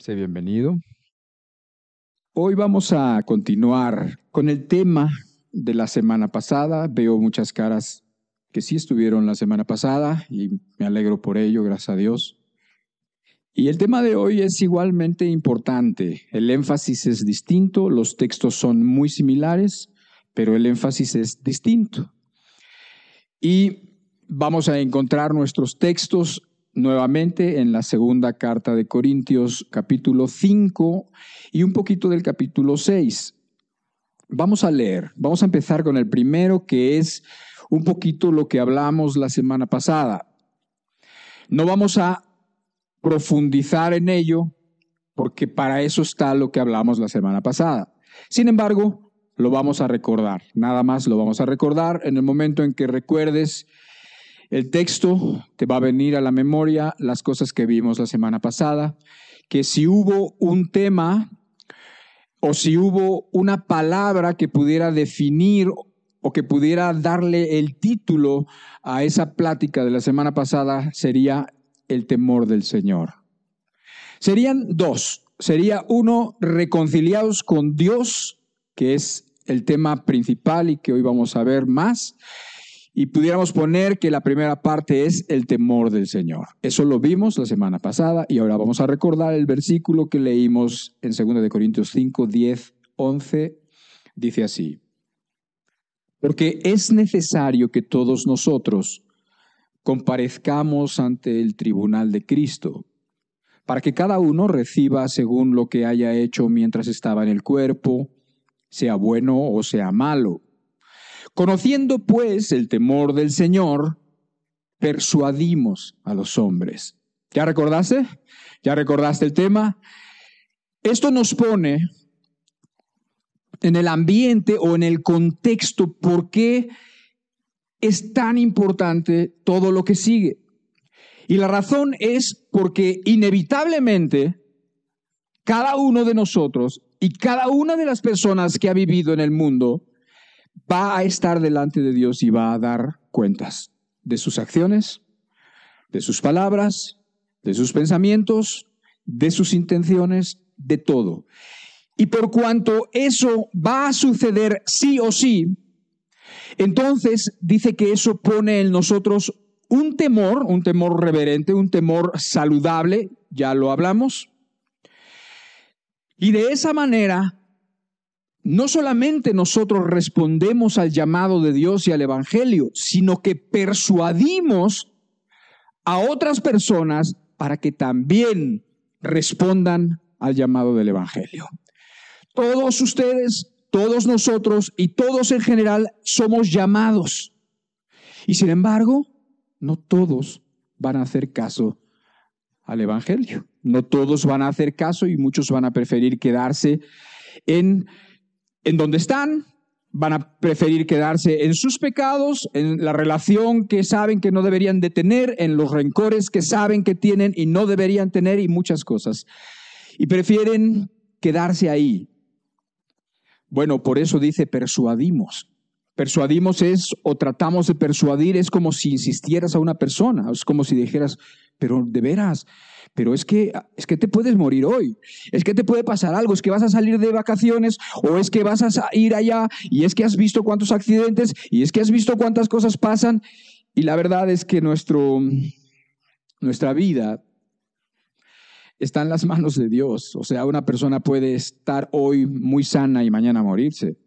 Sé bienvenido. Hoy vamos a continuar con el tema de la semana pasada. Veo muchas caras que sí estuvieron la semana pasada y me alegro por ello, gracias a Dios. Y el tema de hoy es igualmente importante. El énfasis es distinto, los textos son muy similares, pero el énfasis es distinto. Y vamos a encontrar nuestros textos nuevamente en la segunda carta de Corintios, capítulo 5 y un poquito del capítulo 6. Vamos a leer, vamos a empezar con el primero, que es un poquito lo que hablamos la semana pasada. No vamos a profundizar en ello, porque para eso está lo que hablamos la semana pasada. Sin embargo, lo vamos a recordar, nada más lo vamos a recordar. En el momento en que recuerdes el texto, te va a venir a la memoria las cosas que vimos la semana pasada, que si hubo un tema o si hubo una palabra que pudiera definir o que pudiera darle el título a esa plática de la semana pasada, sería el temor del Señor. Serían dos. Sería uno, reconciliados con Dios, que es el tema principal y que hoy vamos a ver más. Y pudiéramos poner que la primera parte es el temor del Señor. Eso lo vimos la semana pasada y ahora vamos a recordar el versículo que leímos en 2 Corintios 5, 10, 11. Dice así: porque es necesario que todos nosotros comparezcamos ante el tribunal de Cristo, para que cada uno reciba según lo que haya hecho mientras estaba en el cuerpo, sea bueno o sea malo. Conociendo pues el temor del Señor, persuadimos a los hombres. ¿Ya recordaste? ¿Ya recordaste el tema? Esto nos pone en el ambiente o en el contexto por qué es tan importante todo lo que sigue. Y la razón es porque inevitablemente cada uno de nosotros y cada una de las personas que ha vivido en el mundo va a estar delante de Dios y va a dar cuentas de sus acciones, de sus palabras, de sus pensamientos, de sus intenciones, de todo. Y por cuanto eso va a suceder sí o sí, entonces dice que eso pone en nosotros un temor reverente, un temor saludable, ya lo hablamos. Y de esa manera, no solamente nosotros respondemos al llamado de Dios y al Evangelio, sino que persuadimos a otras personas para que también respondan al llamado del Evangelio. Todos ustedes, todos nosotros y todos en general somos llamados. Y sin embargo, no todos van a hacer caso al Evangelio. No todos van a hacer caso y muchos van a preferir quedarse en donde están, van a preferir quedarse en sus pecados, en la relación que saben que no deberían de tener, en los rencores que saben que tienen y no deberían tener y muchas cosas. Y prefieren quedarse ahí. Bueno, por eso dice persuadimos. Persuadimos es, o tratamos de persuadir, es como si insistieras a una persona, es como si dijeras, pero de veras, pero es que te puedes morir hoy, es que te puede pasar algo, es que vas a salir de vacaciones o es que vas a ir allá y es que has visto cuántos accidentes y es que has visto cuántas cosas pasan y la verdad es que nuestra vida está en las manos de Dios. O sea, una persona puede estar hoy muy sana y mañana morirse.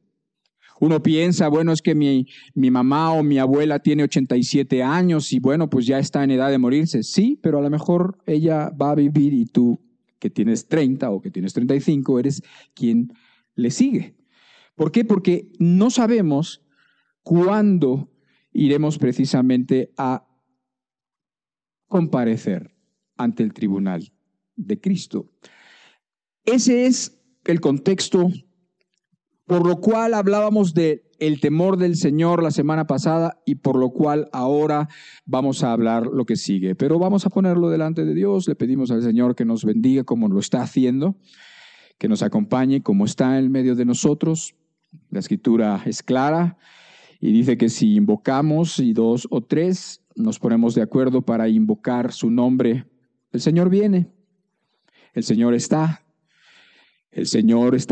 Uno piensa, bueno, es que mi mamá o mi abuela tiene 87 años y bueno, pues ya está en edad de morirse. Sí, pero a lo mejor ella va a vivir y tú, que tienes 30 o que tienes 35, eres quien le sigue. ¿Por qué? Porque no sabemos cuándo iremos precisamente a comparecer ante el tribunal de Cristo. Ese es el contexto por lo cual hablábamos de el temor del Señor la semana pasada y por lo cual ahora vamos a hablar lo que sigue. Pero vamos a ponerlo delante de Dios, le pedimos al Señor que nos bendiga como lo está haciendo, que nos acompañe como está en medio de nosotros. La Escritura es clara y dice que si invocamos y 2 o 3 nos ponemos de acuerdo para invocar su nombre, el Señor viene. El Señor está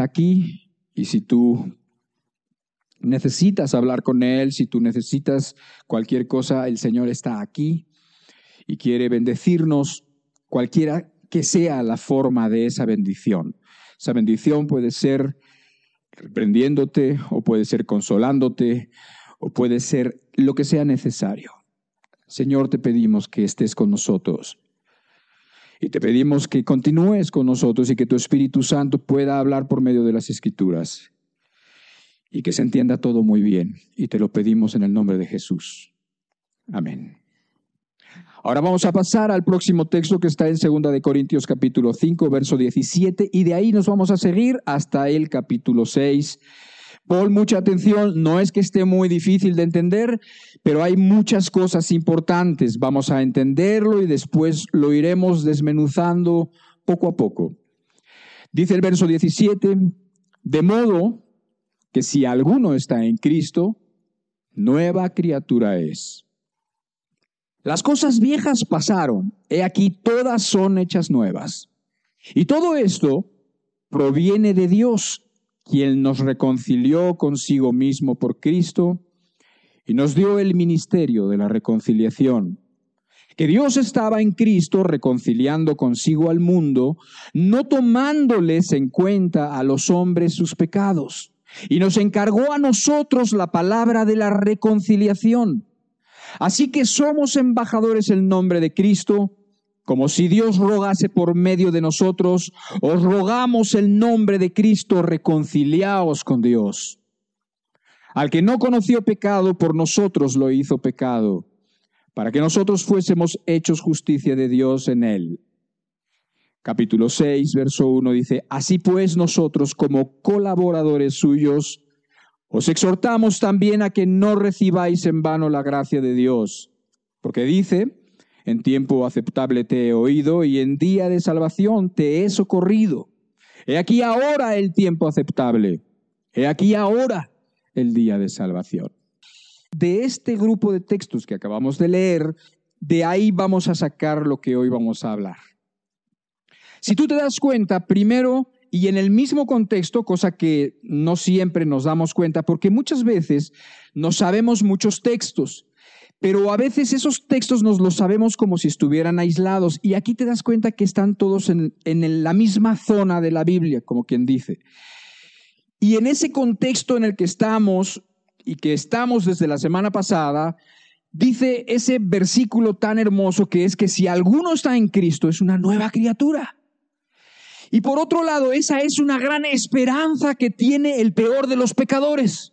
aquí, y si tú necesitas hablar con Él, si tú necesitas cualquier cosa, el Señor está aquí y quiere bendecirnos, cualquiera que sea la forma de esa bendición. Esa bendición puede ser reprendiéndote, o puede ser consolándote, o puede ser lo que sea necesario. Señor, te pedimos que estés con nosotros. Y te pedimos que continúes con nosotros y que tu Espíritu Santo pueda hablar por medio de las Escrituras. Y que se entienda todo muy bien. Y te lo pedimos en el nombre de Jesús. Amén. Ahora vamos a pasar al próximo texto que está en 2 Corintios capítulo 5, verso 17. Y de ahí nos vamos a seguir hasta el capítulo 6. Pon mucha atención, no es que esté muy difícil de entender, pero hay muchas cosas importantes. Vamos a entenderlo y después lo iremos desmenuzando poco a poco. Dice el verso 17, de modo que si alguno está en Cristo, nueva criatura es. Las cosas viejas pasaron, he aquí todas son hechas nuevas. Y todo esto proviene de Dios, quien nos reconcilió consigo mismo por Cristo y nos dio el ministerio de la reconciliación. Que Dios estaba en Cristo reconciliando consigo al mundo, no tomándoles en cuenta a los hombres sus pecados, y nos encargó a nosotros la palabra de la reconciliación. Así que somos embajadores en nombre de Cristo, como si Dios rogase por medio de nosotros, os rogamos en nombre de Cristo, reconciliaos con Dios. Al que no conoció pecado, por nosotros lo hizo pecado, para que nosotros fuésemos hechos justicia de Dios en él. Capítulo 6, verso 1 dice, así pues nosotros como colaboradores suyos, os exhortamos también a que no recibáis en vano la gracia de Dios, porque dice, en tiempo aceptable te he oído y en día de salvación te he socorrido. He aquí ahora el tiempo aceptable, he aquí ahora el día de salvación. De este grupo de textos que acabamos de leer, de ahí vamos a sacar lo que hoy vamos a hablar. Si tú te das cuenta, primero, y en el mismo contexto, cosa que no siempre nos damos cuenta, porque muchas veces no sabemos muchos textos, pero a veces esos textos nos los sabemos como si estuvieran aislados, y aquí te das cuenta que están todos en la misma zona de la Biblia, como quien dice. Y en ese contexto en el que estamos, y que estamos desde la semana pasada, dice ese versículo tan hermoso que es que si alguno está en Cristo, es una nueva criatura. Y por otro lado, esa es una gran esperanza que tiene el peor de los pecadores.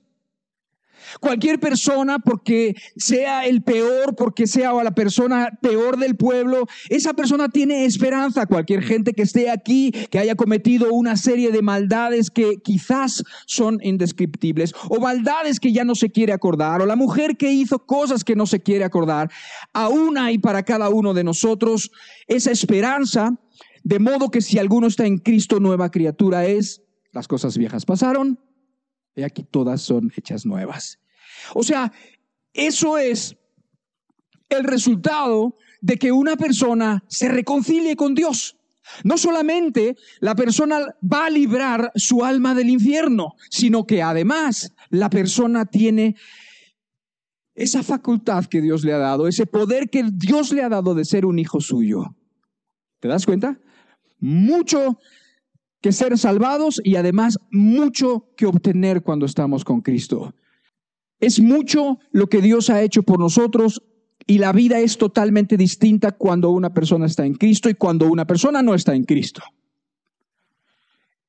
Cualquier persona, porque sea el peor, porque sea la persona peor del pueblo, esa persona tiene esperanza. Cualquier gente que esté aquí, que haya cometido una serie de maldades que quizás son indescriptibles, o maldades que ya no se quiere acordar, o la mujer que hizo cosas que no se quiere acordar, aún hay para cada uno de nosotros esa esperanza. De modo que si alguno está en Cristo, nueva criatura es. Las cosas viejas pasaron, y aquí todas son hechas nuevas. O sea, eso es el resultado de que una persona se reconcilie con Dios. No solamente la persona va a librar su alma del infierno, sino que además la persona tiene esa facultad que Dios le ha dado, ese poder que Dios le ha dado de ser un hijo suyo. ¿Te das cuenta? Mucho que ser salvados y además mucho que obtener cuando estamos con Cristo. Es mucho lo que Dios ha hecho por nosotros y la vida es totalmente distinta cuando una persona está en Cristo y cuando una persona no está en Cristo.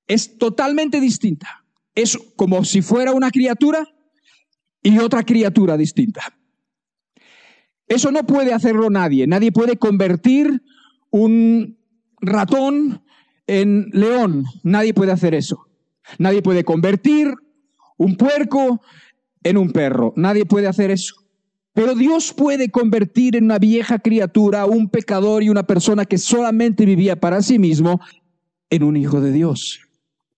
Es totalmente distinta. Es como si fuera una criatura y otra criatura distinta. Eso no puede hacerlo nadie. Nadie puede convertir un ratón en león. Nadie puede hacer eso. Nadie puede convertir un puerco en un perro. Nadie puede hacer eso. Pero Dios puede convertir en una vieja criatura, un pecador y una persona que solamente vivía para sí mismo, en un hijo de Dios.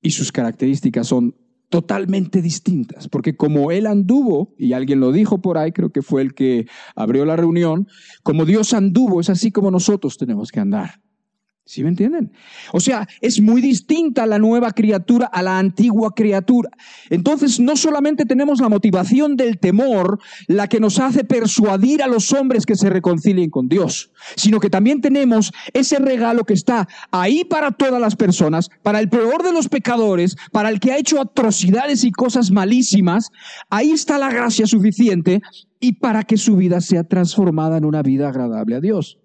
Y sus características son totalmente distintas, porque como Él anduvo, y alguien lo dijo por ahí, creo que fue el que abrió la reunión, como Dios anduvo, es así como nosotros tenemos que andar. ¿Sí me entienden? O sea, es muy distinta la nueva criatura a la antigua criatura. Entonces, no solamente tenemos la motivación del temor, la que nos hace persuadir a los hombres que se reconcilien con Dios, sino que también tenemos ese regalo que está ahí para todas las personas, para el peor de los pecadores, para el que ha hecho atrocidades y cosas malísimas. Ahí está la gracia suficiente y para que su vida sea transformada en una vida agradable a Dios.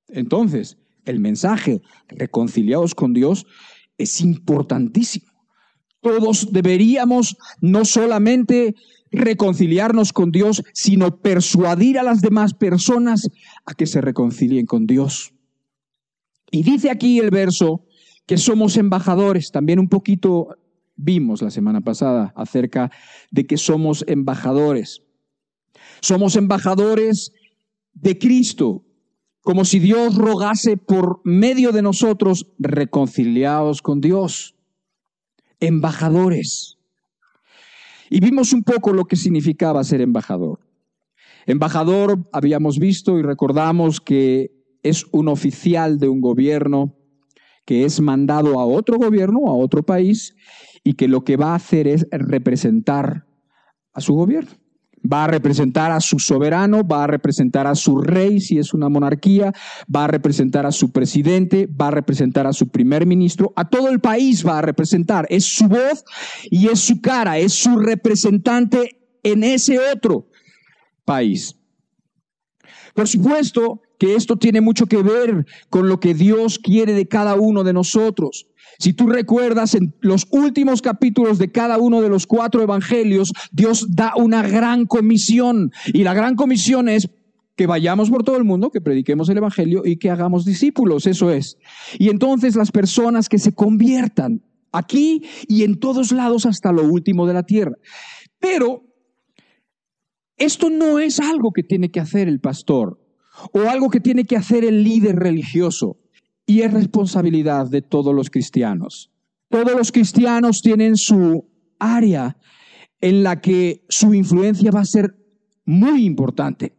Entonces, el mensaje, reconciliados con Dios, es importantísimo. Todos deberíamos no solamente reconciliarnos con Dios, sino persuadir a las demás personas a que se reconcilien con Dios. Y dice aquí el verso que somos embajadores. También un poquito vimos la semana pasada acerca de que somos embajadores. Somos embajadores de Cristo. Como si Dios rogase por medio de nosotros, reconciliados con Dios, embajadores. Y vimos un poco lo que significaba ser embajador. Embajador, habíamos visto y recordamos que es un oficial de un gobierno que es mandado a otro gobierno, a otro país, y que lo que va a hacer es representar a su gobierno. Va a representar a su soberano, va a representar a su rey, si es una monarquía, va a representar a su presidente, va a representar a su primer ministro, a todo el país va a representar. Es su voz y es su cara, es su representante en ese otro país. Por supuesto que esto tiene mucho que ver con lo que Dios quiere de cada uno de nosotros. Si tú recuerdas, en los últimos capítulos de cada uno de los 4 evangelios, Dios da una gran comisión. Y la gran comisión es que vayamos por todo el mundo, que prediquemos el evangelio y que hagamos discípulos, eso es. Y entonces las personas que se conviertan aquí y en todos lados hasta lo último de la tierra. Pero esto no es algo que tiene que hacer el pastor o algo que tiene que hacer el líder religioso. Y es responsabilidad de todos los cristianos. Todos los cristianos tienen su área en la que su influencia va a ser muy importante.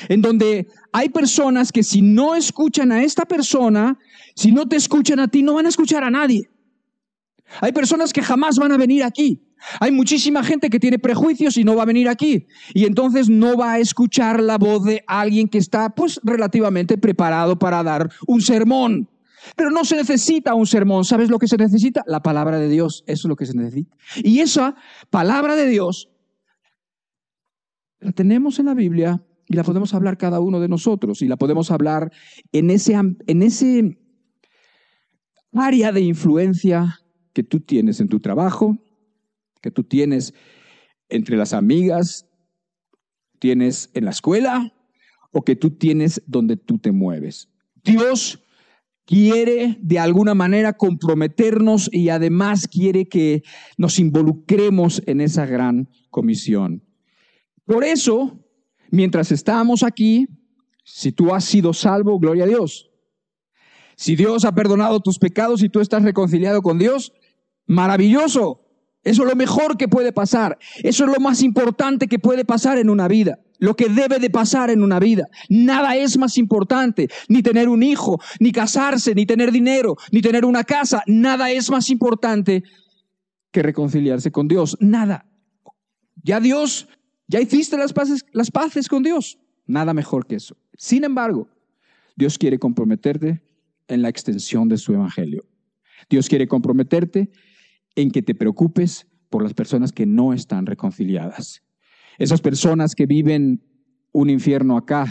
En donde hay personas que si no escuchan a esta persona, si no te escuchan a ti, no van a escuchar a nadie. Hay personas que jamás van a venir aquí. Hay muchísima gente que tiene prejuicios y no va a venir aquí. Y entonces no va a escuchar la voz de alguien que está pues relativamente preparado para dar un sermón. Pero no se necesita un sermón. ¿Sabes lo que se necesita? La palabra de Dios. Eso es lo que se necesita. Y esa palabra de Dios la tenemos en la Biblia y la podemos hablar cada uno de nosotros. Y la podemos hablar en ese área de influencia que tú tienes en tu trabajo, que tú tienes entre las amigas, tienes en la escuela o que tú tienes donde tú te mueves. Dios quiere de alguna manera comprometernos y además quiere que nos involucremos en esa gran comisión. Por eso, mientras estamos aquí, si tú has sido salvo, gloria a Dios. Si Dios ha perdonado tus pecados y tú estás reconciliado con Dios, maravilloso. Eso es lo mejor que puede pasar. Eso es lo más importante que puede pasar en una vida. Lo que debe de pasar en una vida. Nada es más importante. Ni tener un hijo, ni casarse, ni tener dinero, ni tener una casa. Nada es más importante que reconciliarse con Dios. Nada. Ya hiciste las paces con Dios. Nada mejor que eso. Sin embargo, Dios quiere comprometerte en la extensión de su evangelio. Dios quiere comprometerte en que te preocupes por las personas que no están reconciliadas. Esas personas que viven un infierno acá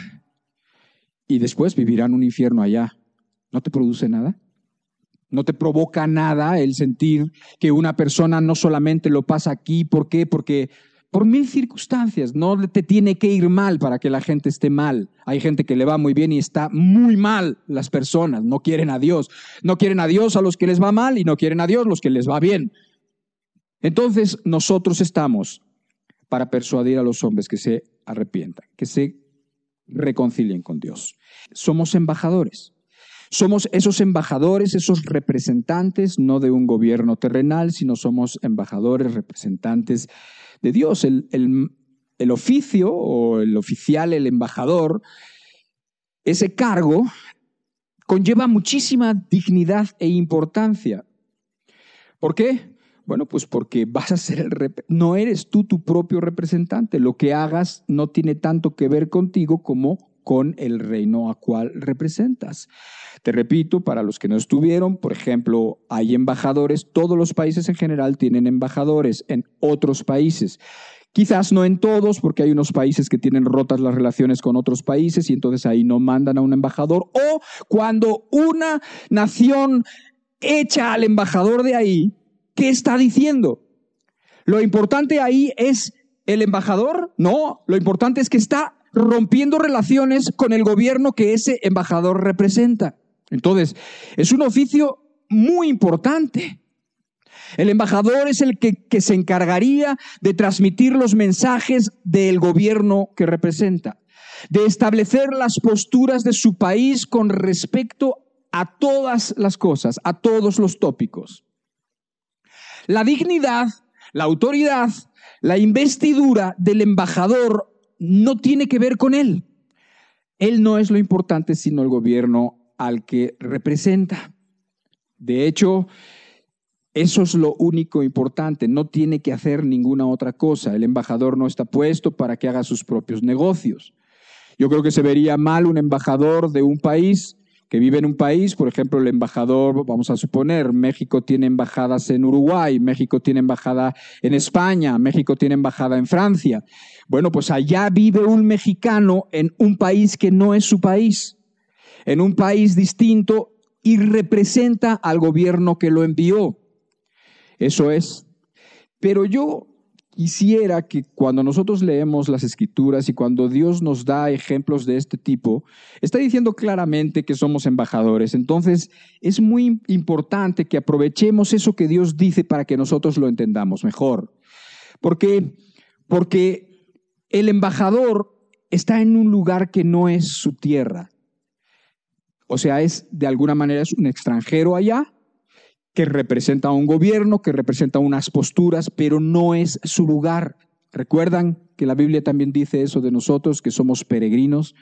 y después vivirán un infierno allá. ¿No te produce nada? ¿No te provoca nada el sentir que una persona no solamente lo pasa aquí? ¿Por qué? Porque por 1000 circunstancias. No te tiene que ir mal para que la gente esté mal. Hay gente que le va muy bien y está muy mal. Las personas no quieren a Dios. No quieren a Dios a los que les va mal y no quieren a Dios a los que les va bien. Entonces nosotros estamos para persuadir a los hombres que se arrepientan, que se reconcilien con Dios. Somos embajadores. Somos esos embajadores, esos representantes, no de un gobierno terrenal, sino somos embajadores, representantes de Dios. El oficio o el oficial, el embajador, ese cargo conlleva muchísima dignidad e importancia. ¿Por qué? Bueno, pues porque vas a ser no eres tú tu propio representante. Lo que hagas no tiene tanto que ver contigo como con el reino a cual representas. Te repito, para los que no estuvieron, por ejemplo, hay embajadores, todos los países en general tienen embajadores en otros países. Quizás no en todos, porque hay unos países que tienen rotas las relaciones con otros países y entonces ahí no mandan a un embajador. O cuando una nación echa al embajador de ahí, ¿qué está diciendo? ¿Lo importante ahí es el embajador? No, lo importante es que está rompiendo relaciones con el gobierno que ese embajador representa. Entonces, es un oficio muy importante. El embajador es el que se encargaría de transmitir los mensajes del gobierno que representa, de establecer las posturas de su país con respecto a todas las cosas, a todos los tópicos. La dignidad, la autoridad, la investidura del embajador no tiene que ver con él. Él no es lo importante, sino el gobierno al que representa. De hecho, eso es lo único importante. No tiene que hacer ninguna otra cosa. El embajador no está puesto para que haga sus propios negocios. Yo creo que se vería mal un embajador de un país que vive en un país, por ejemplo, el embajador, vamos a suponer, México tiene embajadas en Uruguay, México tiene embajada en España, México tiene embajada en Francia. Bueno, pues allá vive un mexicano en un país que no es su país, en un país distinto y representa al gobierno que lo envió. Eso es. Pero yo quisiera que cuando nosotros leemos las Escrituras y cuando Dios nos da ejemplos de este tipo, está diciendo claramente que somos embajadores. Entonces, es muy importante que aprovechemos eso que Dios dice para que nosotros lo entendamos mejor. Porque el embajador está en un lugar que no es su tierra. O sea, de alguna manera es un extranjero allá, que representa a un gobierno, que representa unas posturas, pero no es su lugar. ¿Recuerdan que la Biblia también dice eso de nosotros, que somos peregrinos?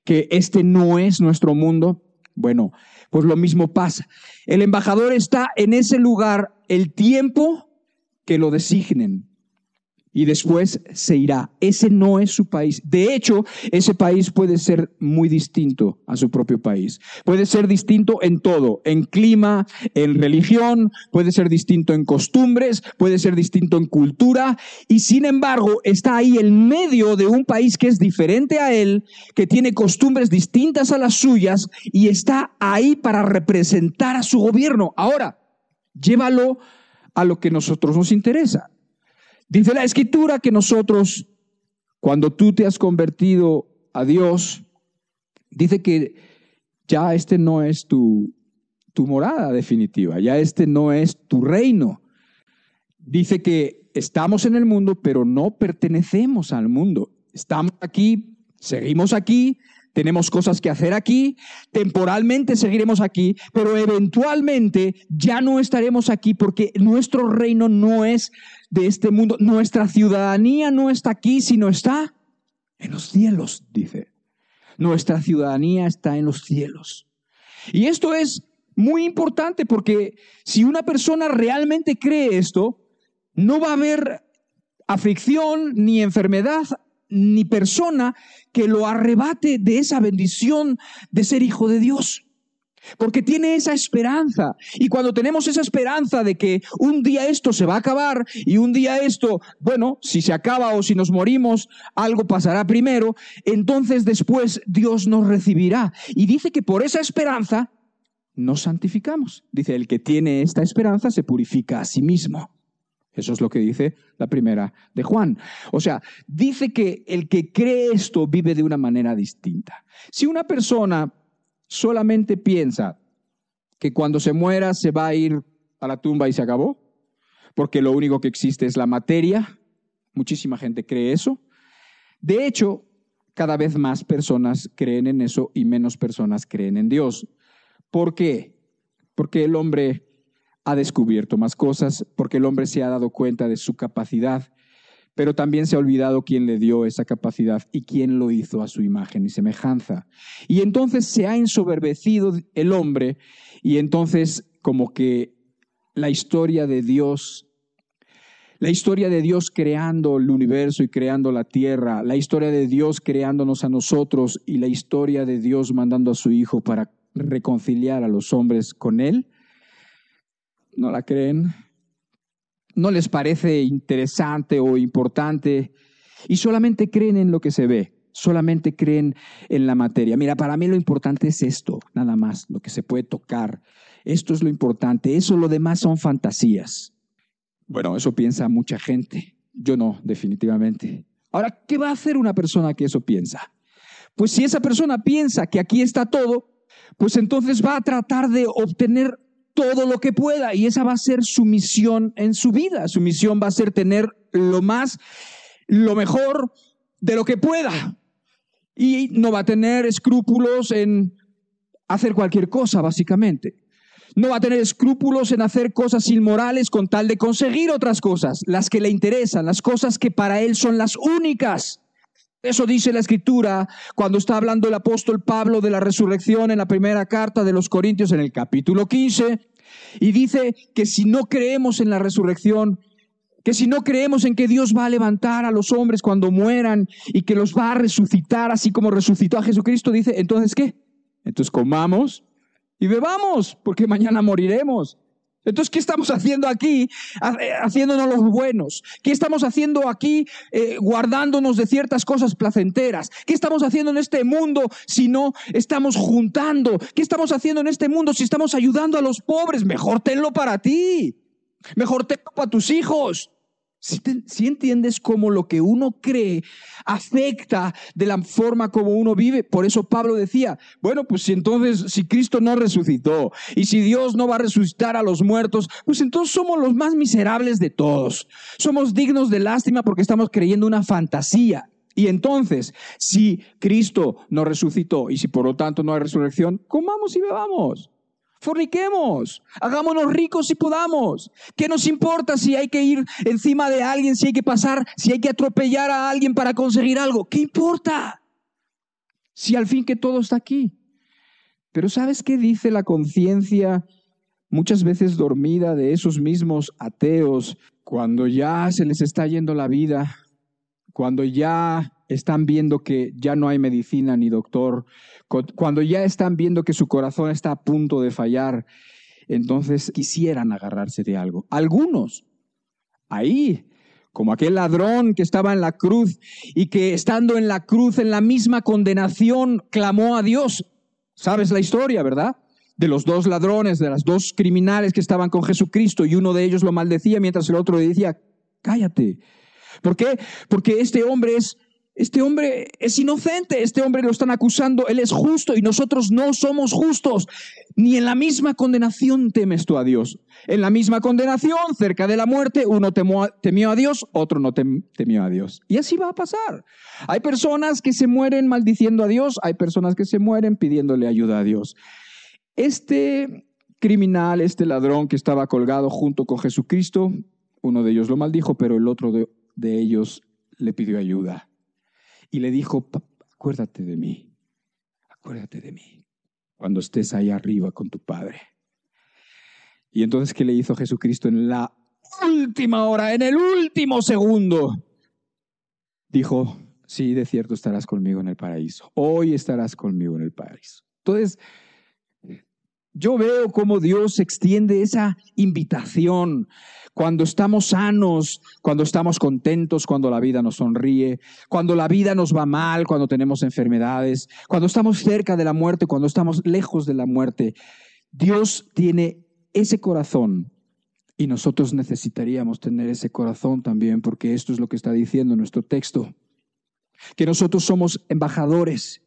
Que este no es nuestro mundo. Bueno, pues lo mismo pasa. El embajador está en ese lugar el tiempo que lo designen. Y después se irá. Ese no es su país. De hecho, ese país puede ser muy distinto a su propio país. Puede ser distinto en todo, en clima, en religión, puede ser distinto en costumbres, puede ser distinto en cultura. Y sin embargo, está ahí en medio de un país que es diferente a él, que tiene costumbres distintas a las suyas y está ahí para representar a su gobierno. Ahora, llévalo a lo que a nosotros nos interesa. Dice la Escritura que nosotros, cuando tú te has convertido a Dios, dice que ya este no es tu morada definitiva, ya este no es tu reino. Dice que estamos en el mundo, pero no pertenecemos al mundo. Estamos aquí, seguimos aquí, tenemos cosas que hacer aquí, temporalmente seguiremos aquí, pero eventualmente ya no estaremos aquí porque nuestro reino no es de este mundo. Nuestra ciudadanía no está aquí, sino está en los cielos, dice. Nuestra ciudadanía está en los cielos. Y esto es muy importante porque si una persona realmente cree esto, no va a haber aflicción ni enfermedad ni persona que lo arrebate de esa bendición de ser hijo de Dios. Porque tiene esa esperanza. Y cuando tenemos esa esperanza de que un día esto se va a acabar y un día esto, bueno, si se acaba o si nos morimos, algo pasará primero, entonces después Dios nos recibirá. Y dice que por esa esperanza nos santificamos. Dice, el que tiene esta esperanza se purifica a sí mismo. Eso es lo que dice la primera de Juan. O sea, dice que el que cree esto vive de una manera distinta. Si una persona solamente piensa que cuando se muera se va a ir a la tumba y se acabó, porque lo único que existe es la materia, muchísima gente cree eso. De hecho, cada vez más personas creen en eso y menos personas creen en Dios. ¿Por qué? Porque el hombre ha descubierto más cosas, porque el hombre se ha dado cuenta de su capacidad. pero también se ha olvidado quién le dio esa capacidad y quién lo hizo a su imagen y semejanza. Y entonces se ha ensoberbecido el hombre y entonces como que la historia de Dios creando el universo y creando la tierra, la historia de Dios creándonos a nosotros y la historia de Dios mandando a su Hijo para reconciliar a los hombres con Él, no la creen, no les parece interesante o importante y solamente creen en lo que se ve, solamente creen en la materia. Mira, para mí lo importante es esto, nada más, lo que se puede tocar. Esto es lo importante, eso lo demás son fantasías. Bueno, eso piensa mucha gente, yo no, definitivamente. Ahora, ¿qué va a hacer una persona que eso piensa? Pues si esa persona piensa que aquí está todo, pues entonces va a tratar de obtener todo lo que pueda y esa va a ser su misión en su vida. Su misión va a ser tener lo mejor de lo que pueda y no va a tener escrúpulos en hacer cualquier cosa, básicamente. No va a tener escrúpulos en hacer cosas inmorales con tal de conseguir otras cosas, las que le interesan, las cosas que para él son las únicas. Eso dice la Escritura cuando está hablando el apóstol Pablo de la resurrección en la primera carta de los Corintios en el capítulo 15 y dice que si no creemos en la resurrección, que si no creemos en que Dios va a levantar a los hombres cuando mueran y que los va a resucitar así como resucitó a Jesucristo, dice, ¿entonces qué? Entonces comamos y bebamos porque mañana moriremos. Entonces, ¿qué estamos haciendo aquí? Haciéndonos los buenos. ¿Qué estamos haciendo aquí guardándonos de ciertas cosas placenteras? ¿Qué estamos haciendo en este mundo si no estamos juntando? ¿Qué estamos haciendo en este mundo si estamos ayudando a los pobres? Mejor tenlo para ti. Mejor tenlo para tus hijos. Si entiendes cómo lo que uno cree afecta de la forma como uno vive. Por eso Pablo decía, bueno, pues si Cristo no resucitó y si Dios no va a resucitar a los muertos, pues entonces somos los más miserables de todos. Somos dignos de lástima porque estamos creyendo una fantasía. Y entonces, si Cristo no resucitó y si por lo tanto no hay resurrección, comamos y bebamos. Forniquemos, hagámonos ricos si podamos. ¿Qué nos importa si hay que ir encima de alguien, si hay que pasar, si hay que atropellar a alguien para conseguir algo? ¿Qué importa? Si al fin que todo está aquí. Pero ¿sabes qué dice la conciencia muchas veces dormida de esos mismos ateos cuando ya se les está yendo la vida? Cuando ya están viendo que ya no hay medicina ni doctor, cuando ya están viendo que su corazón está a punto de fallar, entonces quisieran agarrarse de algo. Algunos, ahí, como aquel ladrón que estaba en la cruz y que estando en la cruz en la misma condenación clamó a Dios. ¿Sabes la historia, verdad? De los dos ladrones, de las dos criminales que estaban con Jesucristo y uno de ellos lo maldecía mientras el otro le decía, cállate. ¿Por qué? Porque este hombre es inocente, este hombre lo están acusando, él es justo y nosotros no somos justos. Ni en la misma condenación temes tú a Dios. En la misma condenación, cerca de la muerte, uno temió a Dios, otro no temió a Dios. Y así va a pasar. Hay personas que se mueren maldiciendo a Dios, hay personas que se mueren pidiéndole ayuda a Dios. Este criminal, este ladrón que estaba colgado junto con Jesucristo, uno de ellos lo maldijo, pero el otro de ellos le pidió ayuda. Y le dijo, acuérdate de mí, cuando estés ahí arriba con tu Padre. Y entonces, ¿qué le hizo Jesucristo en la última hora, en el último segundo? Dijo, sí, de cierto estarás conmigo en el paraíso. Hoy estarás conmigo en el paraíso. Entonces, yo veo cómo Dios extiende esa invitación cuando estamos sanos, cuando estamos contentos, cuando la vida nos sonríe, cuando la vida nos va mal, cuando tenemos enfermedades, cuando estamos cerca de la muerte, cuando estamos lejos de la muerte. Dios tiene ese corazón y nosotros necesitaríamos tener ese corazón también, porque esto es lo que está diciendo nuestro texto, que nosotros somos embajadores.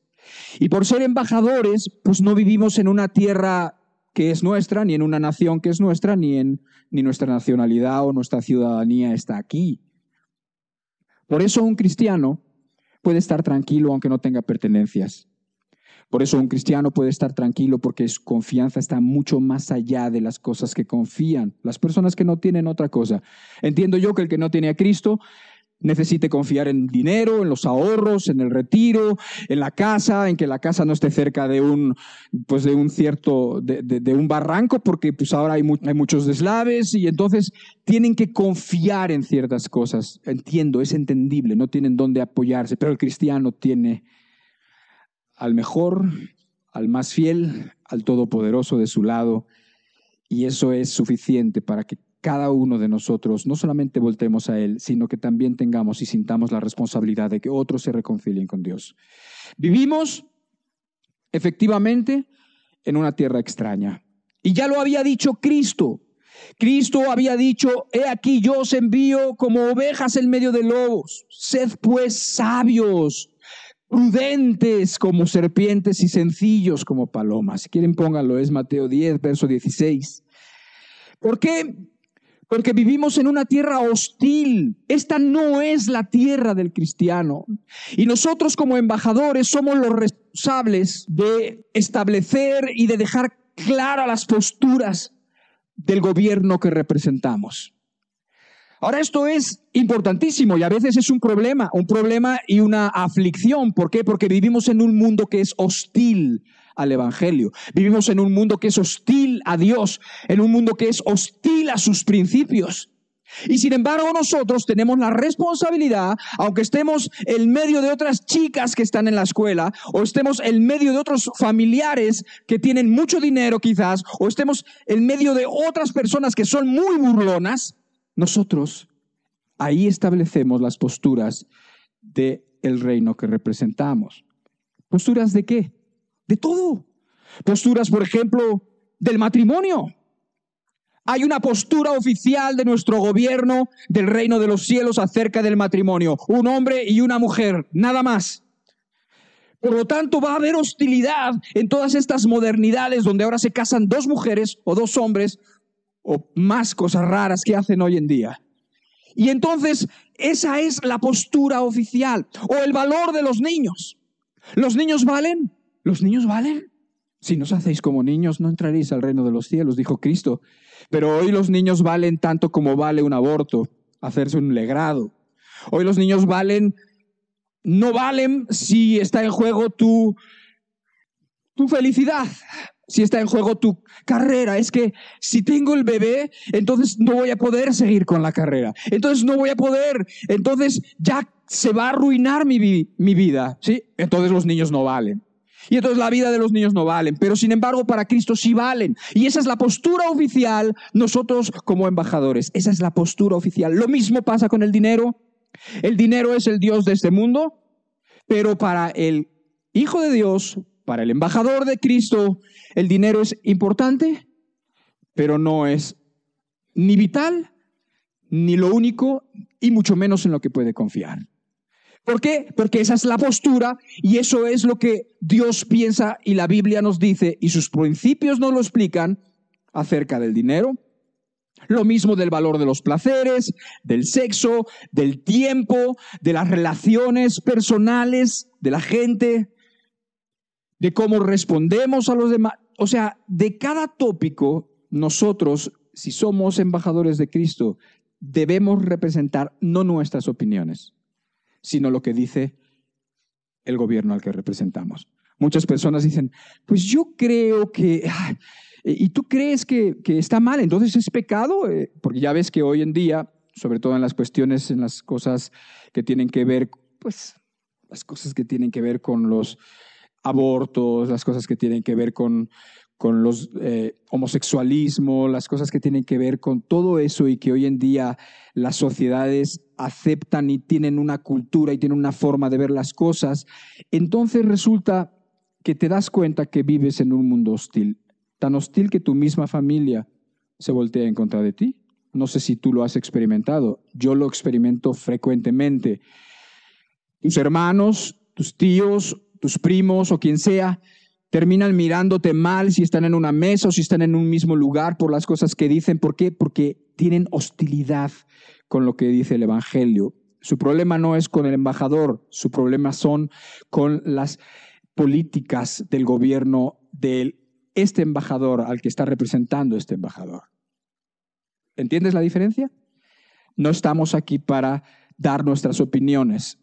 Y por ser embajadores, pues no vivimos en una tierra que es nuestra, ni en una nación que es nuestra, ni nuestra nacionalidad o nuestra ciudadanía está aquí. Por eso un cristiano puede estar tranquilo aunque no tenga pertenencias. Por eso un cristiano puede estar tranquilo porque su confianza está mucho más allá de las cosas que confían. Las personas que no tienen otra cosa. Entiendo yo que el que no tiene a Cristo necesite confiar en dinero, en los ahorros, en el retiro, en la casa, en que la casa no esté cerca de un barranco, porque pues ahora hay muchos deslaves y entonces tienen que confiar en ciertas cosas. Entiendo, es entendible, no tienen dónde apoyarse, pero el cristiano tiene al mejor, al más fiel, al todopoderoso de su lado, y eso es suficiente para que cada uno de nosotros no solamente voltemos a Él, sino que también tengamos y sintamos la responsabilidad de que otros se reconcilien con Dios. Vivimos, efectivamente, en una tierra extraña. Y ya lo había dicho Cristo. Cristo había dicho: he aquí yo os envío como ovejas en medio de lobos. Sed pues sabios, prudentes como serpientes y sencillos como palomas. Si quieren pónganlo, es Mateo 10, verso 16. ¿Por qué? Porque vivimos en una tierra hostil. Esta no es la tierra del cristiano. Y nosotros como embajadores somos los responsables de establecer y de dejar claras las posturas del gobierno que representamos. Ahora, esto es importantísimo y a veces es un problema y una aflicción. ¿Por qué? Porque vivimos en un mundo que es hostil al Evangelio. Vivimos en un mundo que es hostil a Dios, en un mundo que es hostil a sus principios. Y sin embargo nosotros tenemos la responsabilidad, aunque estemos en medio de otras chicas que están en la escuela, o estemos en medio de otros familiares que tienen mucho dinero quizás, o estemos en medio de otras personas que son muy burlonas, nosotros ahí establecemos las posturas del reino que representamos. ¿Posturas de qué? De todo. Posturas, por ejemplo, del matrimonio. Hay una postura oficial de nuestro gobierno del reino de los cielos acerca del matrimonio. Un hombre y una mujer, nada más. Por lo tanto, va a haber hostilidad en todas estas modernidades donde ahora se casan dos mujeres o dos hombres o más cosas raras que hacen hoy en día. Y entonces, esa es la postura oficial. O el valor de los niños. ¿Los niños valen? ¿Los niños valen? Si no os hacéis como niños, no entraréis al reino de los cielos, dijo Cristo. Pero hoy los niños valen tanto como vale un aborto, hacerse un legrado. Hoy los niños no valen si está en juego tu felicidad, si está en juego tu carrera. Es que si tengo el bebé, entonces no voy a poder seguir con la carrera. Entonces no voy a poder, entonces ya se va a arruinar mi vida, ¿sí? Entonces los niños no valen. Y entonces la vida de los niños no valen, pero sin embargo para Cristo sí valen. Y esa es la postura oficial, nosotros como embajadores, esa es la postura oficial. Lo mismo pasa con el dinero. El dinero es el Dios de este mundo, pero para el Hijo de Dios, para el embajador de Cristo, el dinero es importante, pero no es ni vital, ni lo único, y mucho menos en lo que puede confiar. ¿Por qué? Porque esa es la postura y eso es lo que Dios piensa y la Biblia nos dice y sus principios nos lo explican acerca del dinero. Lo mismo del valor de los placeres, del sexo, del tiempo, de las relaciones personales de la gente, de cómo respondemos a los demás. O sea, de cada tópico nosotros, si somos embajadores de Cristo, debemos representar no nuestras opiniones, sino lo que dice el gobierno al que representamos. Muchas personas dicen, pues yo creo que, ¿y tú crees que está mal? Entonces es pecado, porque ya ves que hoy en día, sobre todo en las cuestiones, en las cosas que tienen que ver, pues, las cosas que tienen que ver con los abortos, las cosas que tienen que ver con los homosexualismo, las cosas que tienen que ver con todo eso y que hoy en día las sociedades aceptan y tienen una cultura y tienen una forma de ver las cosas, entonces resulta que te das cuenta que vives en un mundo hostil, tan hostil que tu misma familia se voltea en contra de ti. No sé si tú lo has experimentado, yo lo experimento frecuentemente. Tus hermanos, tus tíos, tus primos o quien sea, terminan mirándote mal si están en una mesa o si están en un mismo lugar por las cosas que dicen. ¿Por qué? Porque tienen hostilidad con lo que dice el Evangelio. Su problema no es con el embajador, su problema son con las políticas del gobierno de este embajador al que está representando este embajador. ¿Entiendes la diferencia? No estamos aquí para dar nuestras opiniones.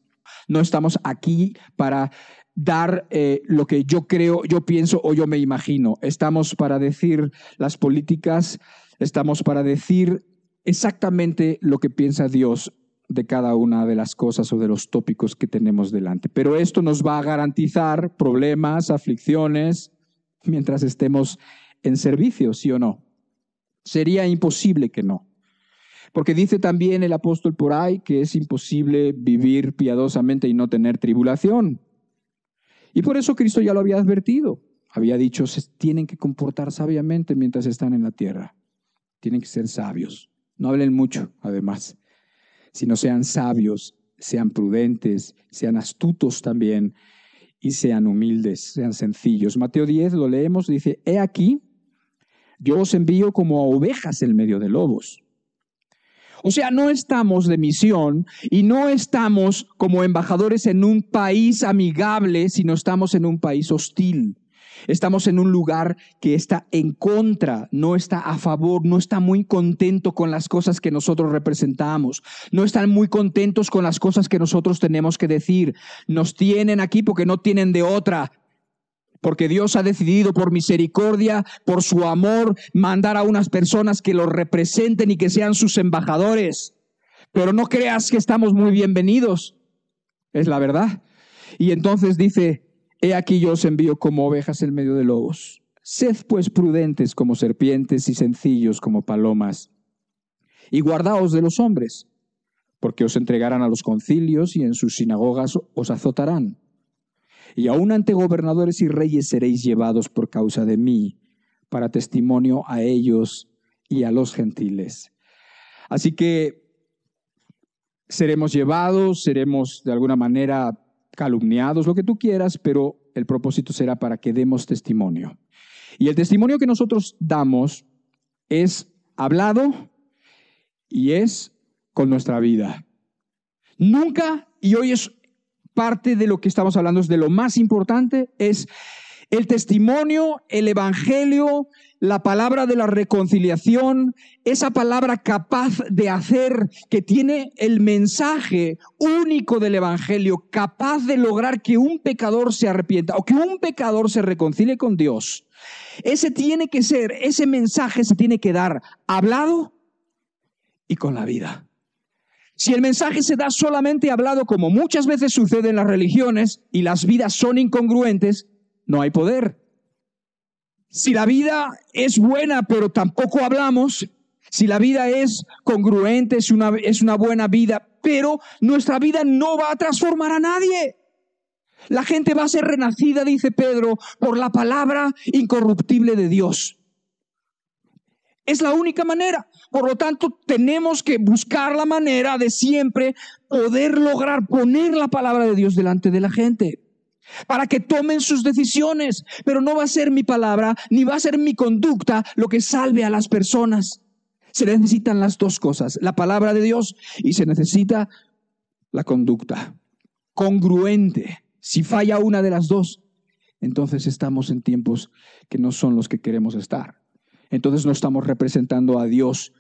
No estamos aquí para dar lo que yo creo, yo pienso o yo me imagino. Estamos para decir las políticas, estamos para decir exactamente lo que piensa Dios de cada una de las cosas o de los tópicos que tenemos delante. Pero esto nos va a garantizar problemas, aflicciones, mientras estemos en servicio, ¿sí o no? Sería imposible que no. Porque dice también el apóstol por ahí que es imposible vivir piadosamente y no tener tribulación. Y por eso Cristo ya lo había advertido. Había dicho, se tienen que comportar sabiamente mientras están en la tierra. Tienen que ser sabios. No hablen mucho, además, sino sean sabios, sean prudentes, sean astutos también y sean humildes, sean sencillos. Mateo 10, lo leemos, dice, he aquí, yo os envío como a ovejas en medio de lobos. O sea, no estamos de misión y no estamos como embajadores en un país amigable, sino estamos en un país hostil. Estamos en un lugar que está en contra, no está a favor, no está muy contento con las cosas que nosotros representamos, no están muy contentos con las cosas que nosotros tenemos que decir. Nos tienen aquí porque no tienen de otra. Porque Dios ha decidido por misericordia, por su amor, mandar a unas personas que los representen y que sean sus embajadores. Pero no creas que estamos muy bienvenidos. Es la verdad. Y entonces dice, he aquí yo os envío como ovejas en medio de lobos. Sed pues prudentes como serpientes y sencillos como palomas. Y guardaos de los hombres, porque os entregarán a los concilios y en sus sinagogas os azotarán. Y aun ante gobernadores y reyes seréis llevados por causa de mí, para testimonio a ellos y a los gentiles. Así que seremos llevados, seremos de alguna manera calumniados, lo que tú quieras, pero el propósito será para que demos testimonio. Y el testimonio que nosotros damos es hablado y es con nuestra vida. Nunca, y hoy es parte de lo que estamos hablando, es de lo más importante, es el testimonio, el evangelio, la palabra de la reconciliación, esa palabra capaz de hacer, que tiene el mensaje único del evangelio, capaz de lograr que un pecador se arrepienta o que un pecador se reconcilie con Dios. Ese mensaje se tiene que dar hablado y con la vida. Si el mensaje se da solamente hablado, como muchas veces sucede en las religiones, y las vidas son incongruentes, no hay poder. Si la vida es buena, pero tampoco hablamos, si la vida es congruente, es una buena vida, pero nuestra vida no va a transformar a nadie. La gente va a ser renacida, dice Pedro, por la palabra incorruptible de Dios. Es la única manera. Por lo tanto, tenemos que buscar la manera de siempre poder lograr poner la palabra de Dios delante de la gente para que tomen sus decisiones. Pero no va a ser mi palabra ni va a ser mi conducta lo que salve a las personas. Se necesitan las dos cosas, la palabra de Dios y se necesita la conducta congruente. Si falla una de las dos, entonces estamos en tiempos que no son los que queremos estar. Entonces no estamos representando a Dios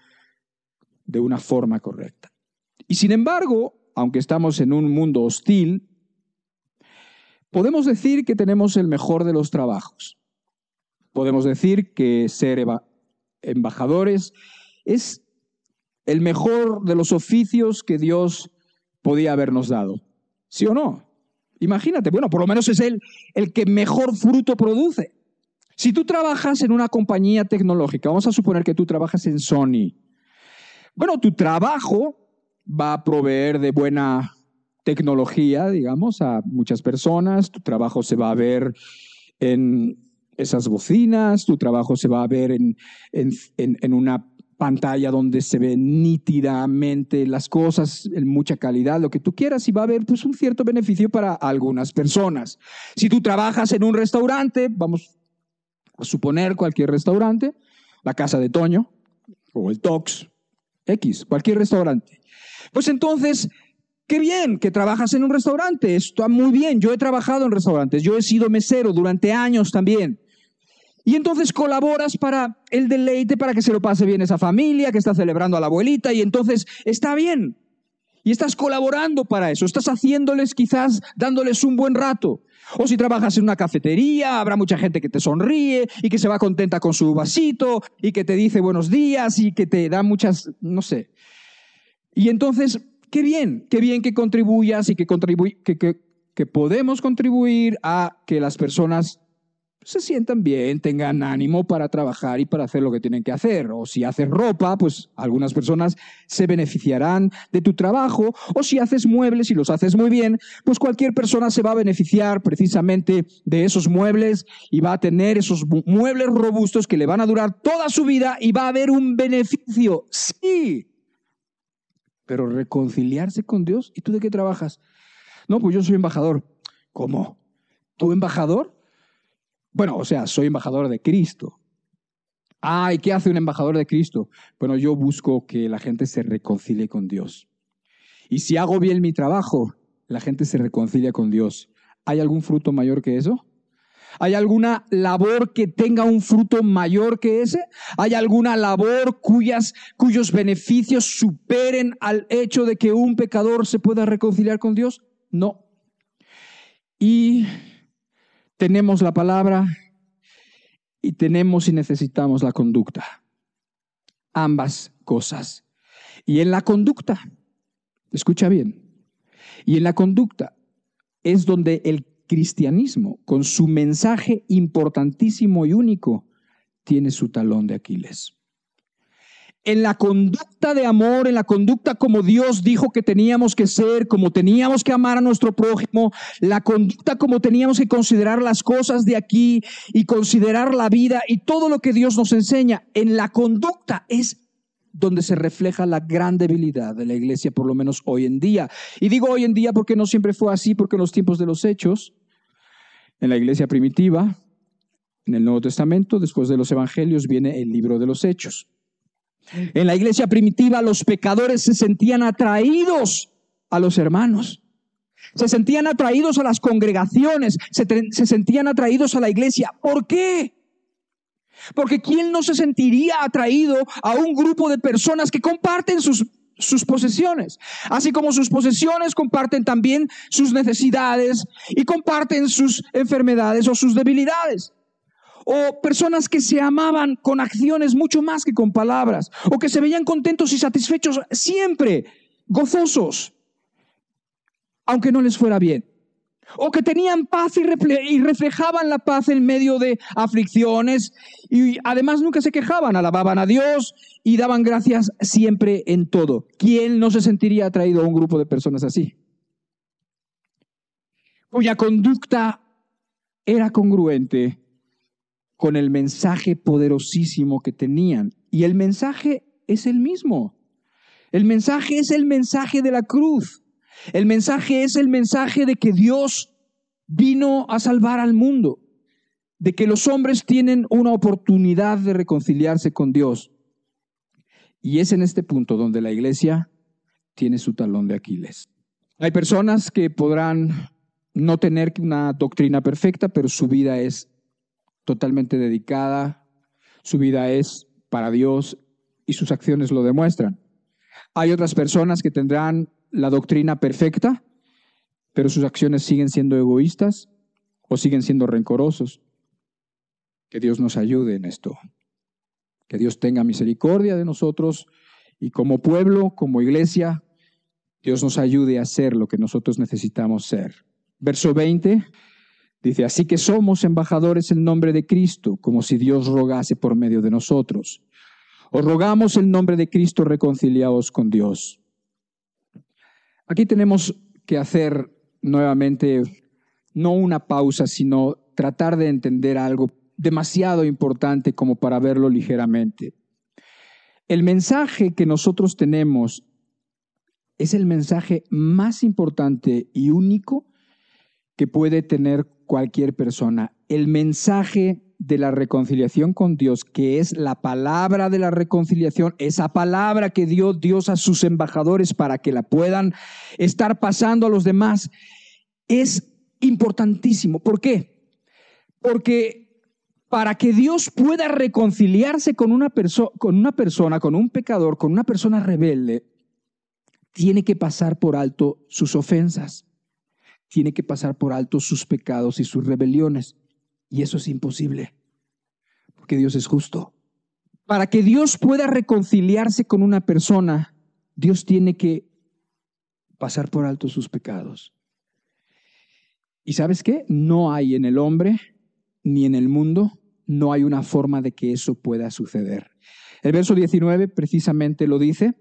de una forma correcta. Y sin embargo, aunque estamos en un mundo hostil, podemos decir que tenemos el mejor de los trabajos. Podemos decir que ser embajadores es el mejor de los oficios que Dios podía habernos dado. ¿Sí o no? Imagínate, bueno, por lo menos es el que mejor fruto produce. Si tú trabajas en una compañía tecnológica, vamos a suponer que tú trabajas en Sony. Bueno, tu trabajo va a proveer de buena tecnología, digamos, a muchas personas. Tu trabajo se va a ver en esas bocinas, tu trabajo se va a ver en una pantalla donde se ven nítidamente las cosas en mucha calidad, lo que tú quieras, y va a haber pues un cierto beneficio para algunas personas. Si tú trabajas en un restaurante, vamos a suponer cualquier restaurante, la Casa de Toño o el Tox, X, cualquier restaurante. Pues entonces, qué bien que trabajas en un restaurante, está muy bien. Yo he trabajado en restaurantes, yo he sido mesero durante años también. Y entonces colaboras para el deleite, para que se lo pase bien esa familia que está celebrando a la abuelita, y entonces está bien. y estás colaborando para eso, estás haciéndoles quizás, dándoles un buen rato. O si trabajas en una cafetería, habrá mucha gente que te sonríe y que se va contenta con su vasito y que te dice buenos días y que te da muchas, no sé. Y entonces, qué bien que contribuyas y que podemos contribuir a que las personas se sientan bien, tengan ánimo para trabajar y para hacer lo que tienen que hacer. O si haces ropa, pues algunas personas se beneficiarán de tu trabajo. O si haces muebles y los haces muy bien, pues cualquier persona se va a beneficiar precisamente de esos muebles y va a tener esos muebles robustos que le van a durar toda su vida y va a haber un beneficio. Sí, pero reconciliarse con Dios. ¿Y tú de qué trabajas? No, pues yo soy embajador. ¿Cómo? ¿Tú embajador? Bueno, o sea, soy embajador de Cristo. ¿Y qué hace un embajador de Cristo? Bueno, yo busco que la gente se reconcilie con Dios. Y si hago bien mi trabajo, la gente se reconcilia con Dios. ¿Hay algún fruto mayor que eso? ¿Hay alguna labor que tenga un fruto mayor que ese? ¿Hay alguna labor cuyos beneficios superen al hecho de que un pecador se pueda reconciliar con Dios? No. Y tenemos la palabra y tenemos y necesitamos la conducta. Ambas cosas. Y en la conducta, escucha bien, y en la conducta es donde el cristianismo, con su mensaje importantísimo y único, tiene su talón de Aquiles. En la conducta de amor, en la conducta como Dios dijo que teníamos que ser, como teníamos que amar a nuestro prójimo, la conducta como teníamos que considerar las cosas de aquí y considerar la vida y todo lo que Dios nos enseña, en la conducta es donde se refleja la gran debilidad de la iglesia, por lo menos hoy en día. Y digo hoy en día porque no siempre fue así, porque en los tiempos de los Hechos, en la iglesia primitiva, en el Nuevo Testamento, después de los Evangelios, viene el libro de los Hechos. En la iglesia primitiva los pecadores se sentían atraídos a los hermanos, se sentían atraídos a las congregaciones, se sentían atraídos a la iglesia. ¿Por qué? Porque ¿quién no se sentiría atraído a un grupo de personas que comparten sus posesiones? Así como sus posesiones comparten también sus necesidades y comparten sus enfermedades o sus debilidades. O personas que se amaban con acciones mucho más que con palabras, o que se veían contentos y satisfechos siempre, gozosos, aunque no les fuera bien. O que tenían paz y reflejaban la paz en medio de aflicciones y además nunca se quejaban, alababan a Dios y daban gracias siempre en todo. ¿Quién no se sentiría atraído a un grupo de personas así? Cuya conducta era congruente con el mensaje poderosísimo que tenían. Y el mensaje es el mismo. El mensaje es el mensaje de la cruz. El mensaje es el mensaje de que Dios vino a salvar al mundo, de que los hombres tienen una oportunidad de reconciliarse con Dios. Y es en este punto donde la iglesia tiene su talón de Aquiles. Hay personas que podrán no tener una doctrina perfecta, pero su vida es totalmente dedicada, su vida es para Dios y sus acciones lo demuestran. Hay otras personas que tendrán la doctrina perfecta, pero sus acciones siguen siendo egoístas o siguen siendo rencorosos. Que Dios nos ayude en esto. Que Dios tenga misericordia de nosotros y como pueblo, como iglesia, Dios nos ayude a ser lo que nosotros necesitamos ser. Verso 20 dice, así que somos embajadores en nombre de Cristo, como si Dios rogase por medio de nosotros. Os rogamos en nombre de Cristo, reconciliaos con Dios. Aquí tenemos que hacer nuevamente, no una pausa, sino tratar de entender algo demasiado importante como para verlo ligeramente. El mensaje que nosotros tenemos es el mensaje más importante y único que puede tener cualquier persona. El mensaje de la reconciliación con Dios, que es la palabra de la reconciliación, esa palabra que dio Dios a sus embajadores para que la puedan estar pasando a los demás, es importantísimo. ¿Por qué? Porque para que Dios pueda reconciliarse con una persona, con un pecador, con una persona rebelde, tiene que pasar por alto sus ofensas, tiene que pasar por alto sus pecados y sus rebeliones. Y eso es imposible, porque Dios es justo. Para que Dios pueda reconciliarse con una persona, Dios tiene que pasar por alto sus pecados. ¿Y sabes qué? No hay en el hombre ni en el mundo, no hay una forma de que eso pueda suceder. El verso 19 precisamente lo dice.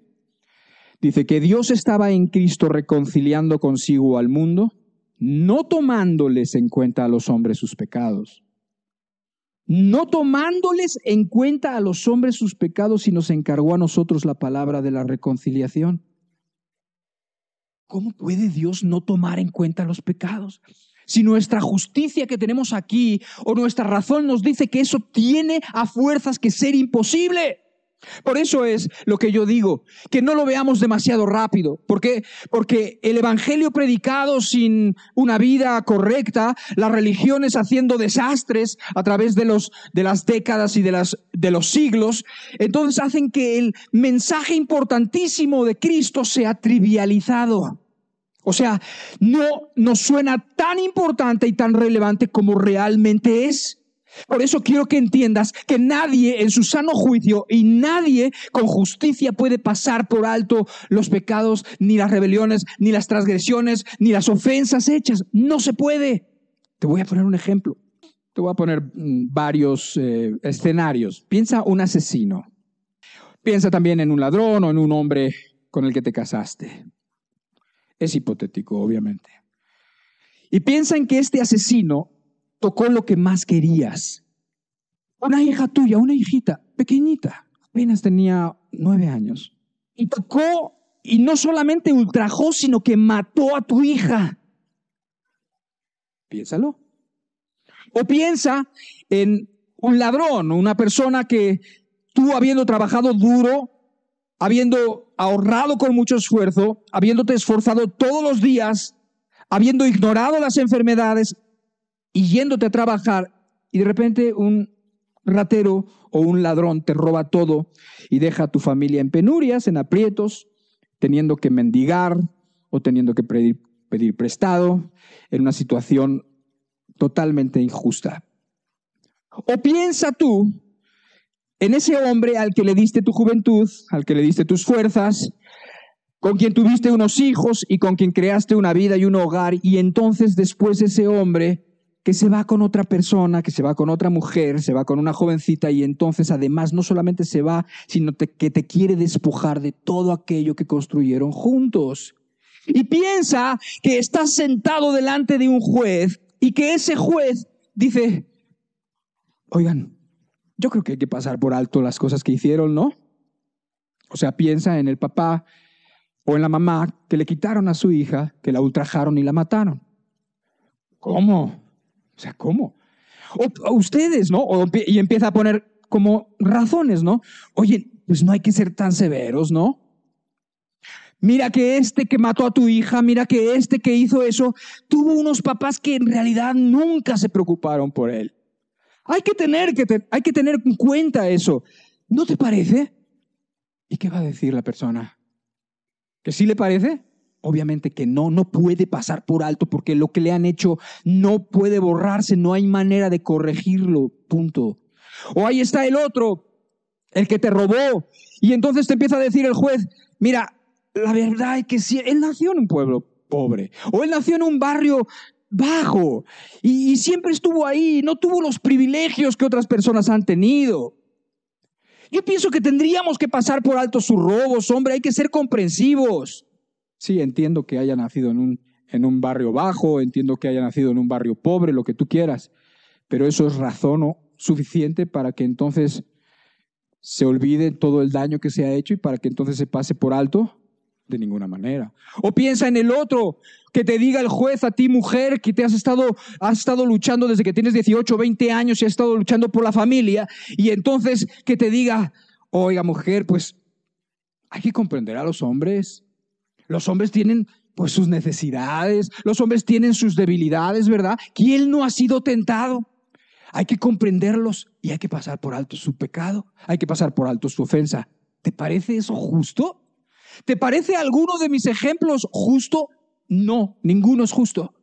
Dice que Dios estaba en Cristo reconciliando consigo al mundo, no tomándoles en cuenta a los hombres sus pecados. No tomándoles en cuenta a los hombres sus pecados, y nos encargó a nosotros la palabra de la reconciliación. ¿Cómo puede Dios no tomar en cuenta los pecados? Si nuestra justicia que tenemos aquí o nuestra razón nos dice que eso tiene a fuerzas que ser imposible. Por eso es lo que yo digo, que no lo veamos demasiado rápido. ¿Por qué? Porque el evangelio predicado sin una vida correcta, las religiones haciendo desastres a través de las décadas y de los siglos, entonces hacen que el mensaje importantísimo de Cristo sea trivializado. O sea, no nos suena tan importante y tan relevante como realmente es. Por eso quiero que entiendas que nadie en su sano juicio y nadie con justicia puede pasar por alto los pecados, ni las rebeliones, ni las transgresiones, ni las ofensas hechas. No se puede. Te voy a poner un ejemplo. Te voy a poner varios escenarios. Piensa un asesino. Piensa también en un ladrón o en un hombre con el que te casaste. Es hipotético, obviamente. Y piensa en que este asesino tocó lo que más querías. Una hija tuya, una hijita pequeñita, apenas tenía 9 años. Y tocó, y no solamente ultrajó, sino que mató a tu hija. Piénsalo. O piensa en un ladrón, una persona que tú, habiendo trabajado duro, habiendo ahorrado con mucho esfuerzo, habiéndote esforzado todos los días, habiendo ignorado las enfermedades y yéndote a trabajar, y de repente un ratero o un ladrón te roba todo y deja a tu familia en penurias, en aprietos, teniendo que mendigar o teniendo que pedir prestado, en una situación totalmente injusta. O piensa tú en ese hombre al que le diste tu juventud, al que le diste tus fuerzas, con quien tuviste unos hijos y con quien creaste una vida y un hogar, y entonces después ese hombre que se va con otra persona, que se va con otra mujer, se va con una jovencita, y entonces además no solamente se va, sino que te quiere despojar de todo aquello que construyeron juntos. Y piensa que estás sentado delante de un juez y que ese juez dice: oigan, yo creo que hay que pasar por alto las cosas que hicieron, ¿no? O sea, piensa en el papá o en la mamá que le quitaron a su hija, que la ultrajaron y la mataron. ¿Cómo? O sea, ¿cómo? O ustedes, ¿no? Y empieza a poner como razones, ¿no? Oye, pues no hay que ser tan severos, ¿no? Mira que este que mató a tu hija, mira que este que hizo eso, tuvo unos papás que en realidad nunca se preocuparon por él. Hay que tener en cuenta eso. ¿No te parece? ¿Y qué va a decir la persona? ¿Que sí le parece? Obviamente que no puede pasar por alto, porque lo que le han hecho no puede borrarse, no hay manera de corregirlo, punto. O ahí está el otro, el que te robó, y entonces te empieza a decir el juez: mira, la verdad es que sí, él nació en un pueblo pobre, o él nació en un barrio bajo, y siempre estuvo ahí, no tuvo los privilegios que otras personas han tenido. Yo pienso que tendríamos que pasar por alto sus robos, hombre, hay que ser comprensivos. Sí, entiendo que haya nacido en un barrio bajo, entiendo que haya nacido en un barrio pobre, lo que tú quieras, pero eso es razón suficiente para que entonces se olvide todo el daño que se ha hecho y para que entonces se pase por alto. De ninguna manera. O piensa en el otro, que te diga el juez a ti, mujer, que has estado luchando desde que tienes 18 o 20 años y has estado luchando por la familia, y entonces que te diga: oiga, mujer, pues hay que comprender a los hombres. Los hombres tienen pues sus necesidades, los hombres tienen sus debilidades, ¿verdad? ¿Quién no ha sido tentado? Hay que comprenderlos y hay que pasar por alto su pecado, hay que pasar por alto su ofensa. ¿Te parece eso justo? ¿Te parece alguno de mis ejemplos justo? No, ninguno es justo.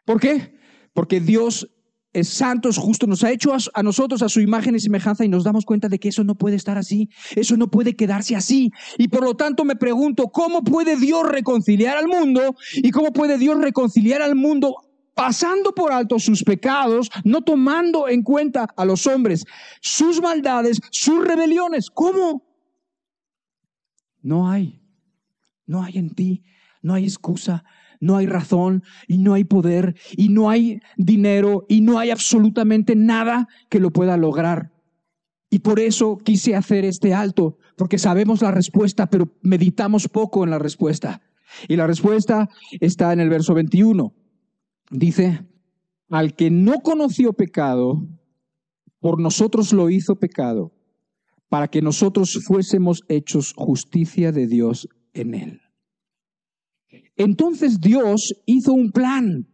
¿Por qué? Porque Dios es santo, es justo, nos ha hecho a nosotros a su imagen y semejanza y nos damos cuenta de que eso no puede estar así, eso no puede quedarse así. Y por lo tanto me pregunto, ¿cómo puede Dios reconciliar al mundo? ¿Y cómo puede Dios reconciliar al mundo pasando por alto sus pecados, no tomando en cuenta a los hombres, sus maldades, sus rebeliones? ¿Cómo? No hay en ti, no hay excusa. No hay razón y no hay poder y no hay dinero y no hay absolutamente nada que lo pueda lograr. Y por eso quise hacer este alto, porque sabemos la respuesta, pero meditamos poco en la respuesta. Y la respuesta está en el verso 21. Dice, al que no conoció pecado, por nosotros lo hizo pecado, para que nosotros fuésemos hechos justicia de Dios en él. Entonces Dios hizo un plan,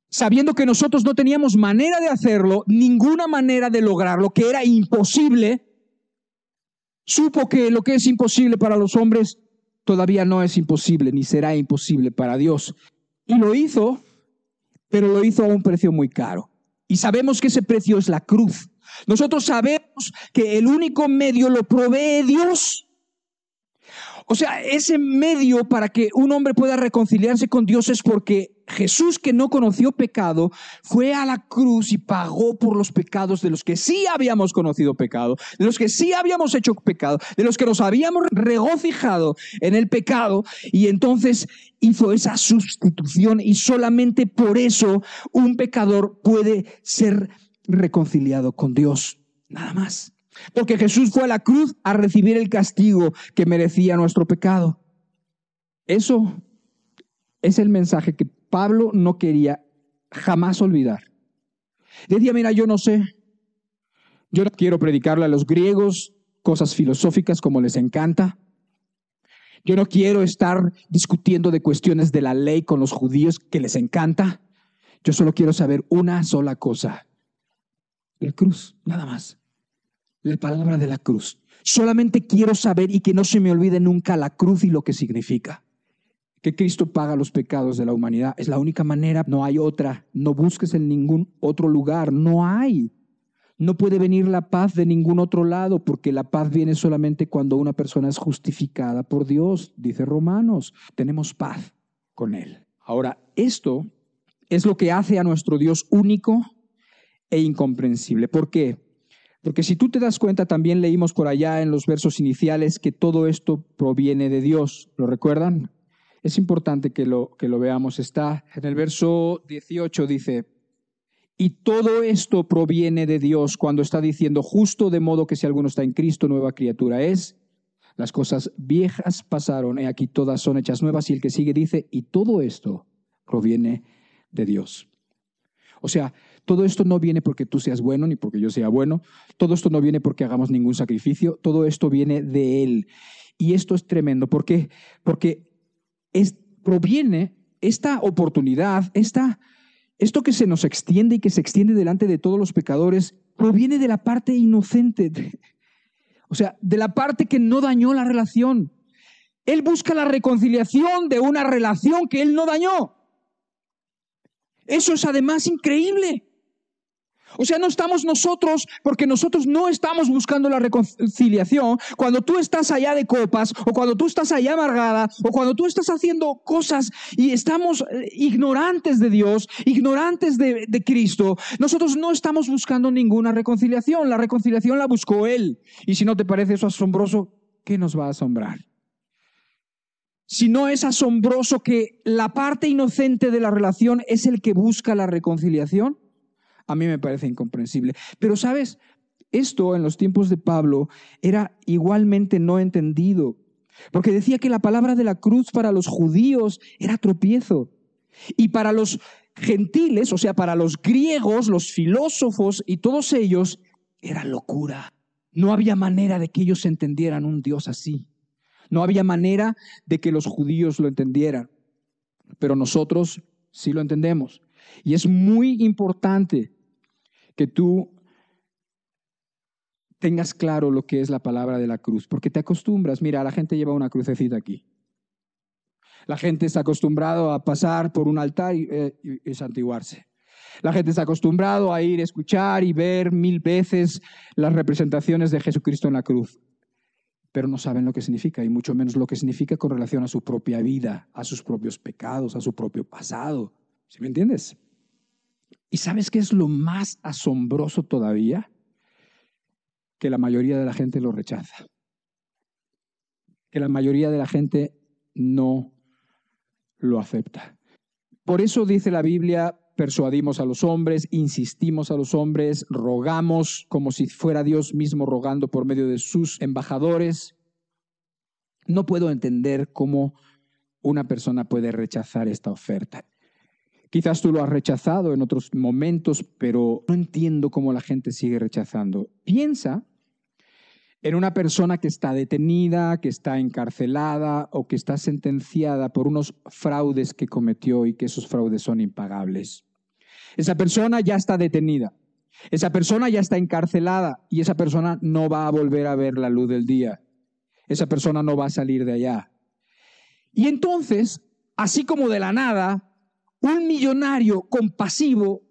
sabiendo que nosotros no teníamos manera de hacerlo, ninguna manera de lograrlo, que era imposible. Supo que lo que es imposible para los hombres todavía no es imposible, ni será imposible para Dios. Y lo hizo, pero lo hizo a un precio muy caro. Y sabemos que ese precio es la cruz. Nosotros sabemos que el único medio lo provee Dios. O sea, ese medio para que un hombre pueda reconciliarse con Dios es porque Jesús, que no conoció pecado, fue a la cruz y pagó por los pecados de los que sí habíamos conocido pecado, de los que sí habíamos hecho pecado, de los que nos habíamos regocijado en el pecado, y entonces hizo esa sustitución, y solamente por eso un pecador puede ser reconciliado con Dios, nada más. Porque Jesús fue a la cruz a recibir el castigo que merecía nuestro pecado. Eso es el mensaje que Pablo no quería jamás olvidar. Decía, mira, yo no quiero predicarle a los griegos cosas filosóficas como les encanta. Yo no quiero estar discutiendo de cuestiones de la ley con los judíos que les encanta. Yo solo quiero saber una sola cosa: la cruz, nada más. La palabra de la cruz. Solamente quiero saber y que no se me olvide nunca la cruz y lo que significa. Que Cristo paga los pecados de la humanidad. Es la única manera, no hay otra. No busques en ningún otro lugar, no hay. No puede venir la paz de ningún otro lado, porque la paz viene solamente cuando una persona es justificada por Dios, dice Romanos. Tenemos paz con Él. Ahora, esto es lo que hace a nuestro Dios único e incomprensible. ¿Por qué? Porque si tú te das cuenta, también leímos por allá en los versos iniciales que todo esto proviene de Dios. ¿Lo recuerdan? Es importante que lo veamos. Está en el verso 18, dice, y todo esto proviene de Dios, cuando está diciendo justo, de modo que si alguno está en Cristo, nueva criatura es. Las cosas viejas pasaron, he aquí todas son hechas nuevas. Y el que sigue dice, y todo esto proviene de Dios. O sea, todo esto no viene porque tú seas bueno ni porque yo sea bueno. Todo esto no viene porque hagamos ningún sacrificio. Todo esto viene de Él. Y esto es tremendo. ¿Por qué? Porque proviene esta oportunidad, esto que se nos extiende y que se extiende delante de todos los pecadores, proviene de la parte inocente. O sea, de la parte que no dañó la relación. Él busca la reconciliación de una relación que Él no dañó. Eso es además increíble. O sea, no estamos nosotros, porque nosotros no estamos buscando la reconciliación. Cuando tú estás allá de copas, o cuando tú estás allá amargada, o cuando tú estás haciendo cosas y estamos ignorantes de Dios, ignorantes de Cristo, nosotros no estamos buscando ninguna reconciliación. La reconciliación la buscó Él. Y si no te parece eso asombroso, ¿qué nos va a asombrar? Si no es asombroso que la parte inocente de la relación es el que busca la reconciliación, a mí me parece incomprensible. Pero, ¿sabes? Esto en los tiempos de Pablo era igualmente no entendido, porque decía que la palabra de la cruz para los judíos era tropiezo, y para los gentiles, o sea, para los griegos, los filósofos y todos ellos, era locura. No había manera de que ellos entendieran un Dios así. No había manera de que los judíos lo entendieran, pero nosotros sí lo entendemos. Y es muy importante que tú tengas claro lo que es la palabra de la cruz, porque te acostumbras. Mira, la gente lleva una crucecita aquí. La gente está acostumbrado a pasar por un altar y santiguarse. La gente está acostumbrado a ir, escuchar y ver 1000 veces las representaciones de Jesucristo en la cruz, pero no saben lo que significa, y mucho menos lo que significa con relación a su propia vida, a sus propios pecados, a su propio pasado. ¿Sí me entiendes? ¿Y sabes qué es lo más asombroso todavía? Que la mayoría de la gente lo rechaza. Que la mayoría de la gente no lo acepta. Por eso dice la Biblia: persuadimos a los hombres, insistimos a los hombres, rogamos como si fuera Dios mismo rogando por medio de sus embajadores. No puedo entender cómo una persona puede rechazar esta oferta. Quizás tú lo has rechazado en otros momentos, pero no entiendo cómo la gente sigue rechazando. Piensa en una persona que está detenida, que está encarcelada o que está sentenciada por unos fraudes que cometió y que esos fraudes son impagables. Esa persona ya está detenida, esa persona ya está encarcelada y esa persona no va a volver a ver la luz del día. Esa persona no va a salir de allá. Y entonces, así como de la nada, un millonario compasivo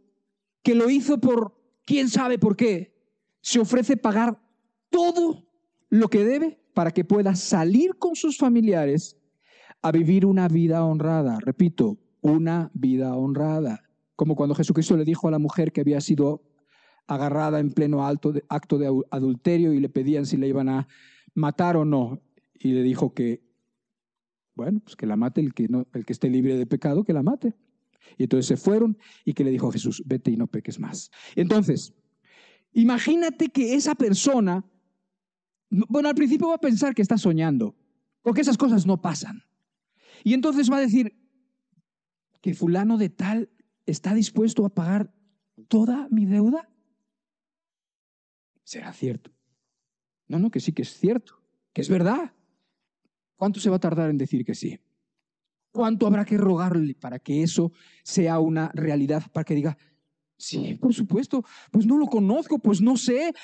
que lo hizo por quién sabe por qué, se ofrece pagar todo lo que debe para que pueda salir con sus familiares a vivir una vida honrada. Repito, una vida honrada. Como cuando Jesucristo le dijo a la mujer que había sido agarrada en pleno acto de adulterio y le pedían si le iban a matar o no. Y le dijo que, bueno, pues que la mate el que esté libre de pecado, que la mate. Y entonces se fueron y que le dijo a Jesús: vete y no peques más. Entonces, imagínate que esa persona, bueno, al principio va a pensar que está soñando, porque esas cosas no pasan. Y entonces va a decir que fulano de tal está dispuesto a pagar toda mi deuda. ¿Será cierto? No, que sí que es cierto, que es verdad. ¿Cuánto se va a tardar en decir que sí? ¿Cuánto habrá que rogarle para que eso sea una realidad? Para que diga: sí, por supuesto, pues no lo conozco, pues no sé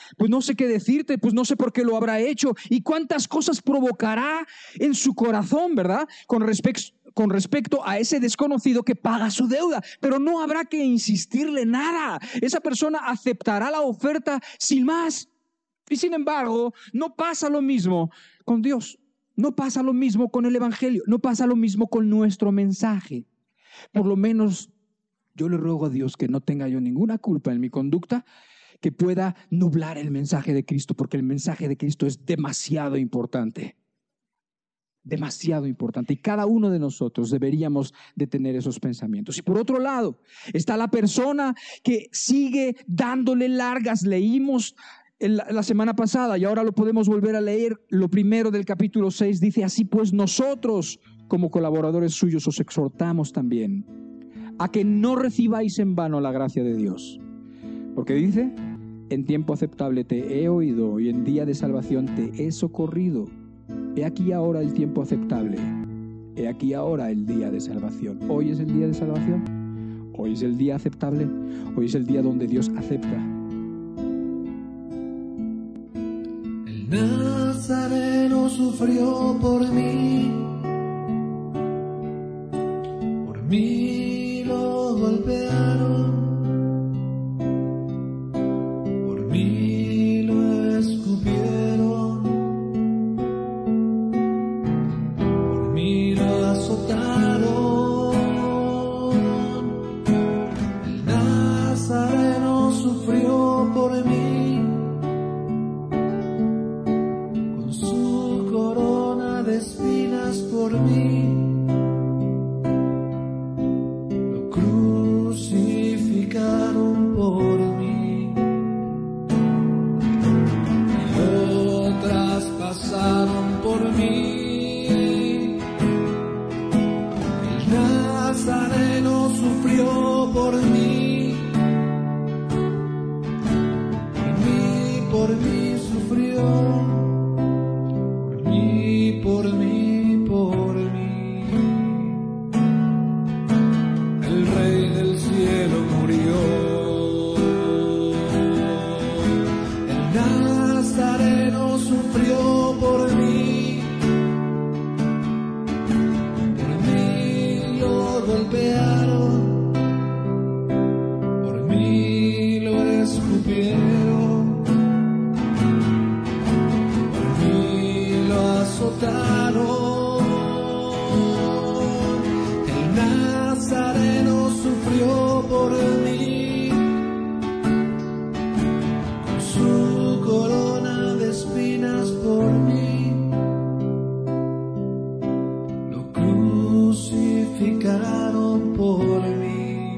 qué decirte, pues no sé por qué lo habrá hecho. Y cuántas cosas provocará en su corazón, ¿verdad? Con respecto a ese desconocido que paga su deuda. Pero no habrá que insistirle nada. Esa persona aceptará la oferta sin más. Y sin embargo, no pasa lo mismo con Dios. No pasa lo mismo con el Evangelio. No pasa lo mismo con nuestro mensaje. Por lo menos yo le ruego a Dios que no tenga yo ninguna culpa en mi conducta que pueda nublar el mensaje de Cristo, porque el mensaje de Cristo es demasiado importante. Demasiado importante. Y cada uno de nosotros deberíamos de tener esos pensamientos. Y por otro lado, está la persona que sigue dándole largas. Leímos la semana pasada y ahora lo podemos volver a leer. Lo primero del capítulo 6 dice: así pues nosotros, como colaboradores suyos, os exhortamos también a que no recibáis en vano la gracia de Dios. Porque dice: en tiempo aceptable te he oído y en día de salvación te he socorrido. He aquí ahora el tiempo aceptable. He aquí ahora el día de salvación. Hoy es el día de salvación. Hoy es el día aceptable. Hoy es el día donde Dios acepta. El Nazareno sufrió por mí lo golpearon, por mí lo escupieron, por mí lo azotaron. El Nazareno sufrió por mí, con su corona de espinas por mí. mataron. El Nazareno sufrió por mí, con su corona de espinas por mí. Lo crucificaron por mí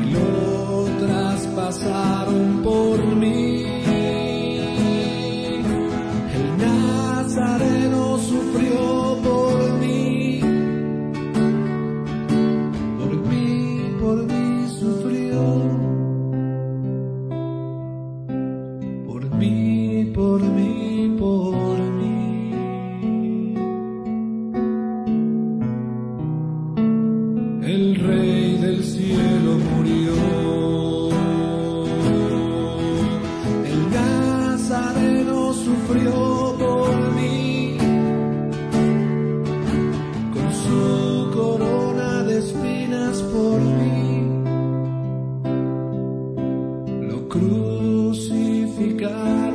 y lo traspasaron por mí. El Nazareno sufrió por mí sufrió. Por mí. El Rey del cielo murió. El Nazareno sufrió por mí, con su corona de espinas por mí. Lo crucificaron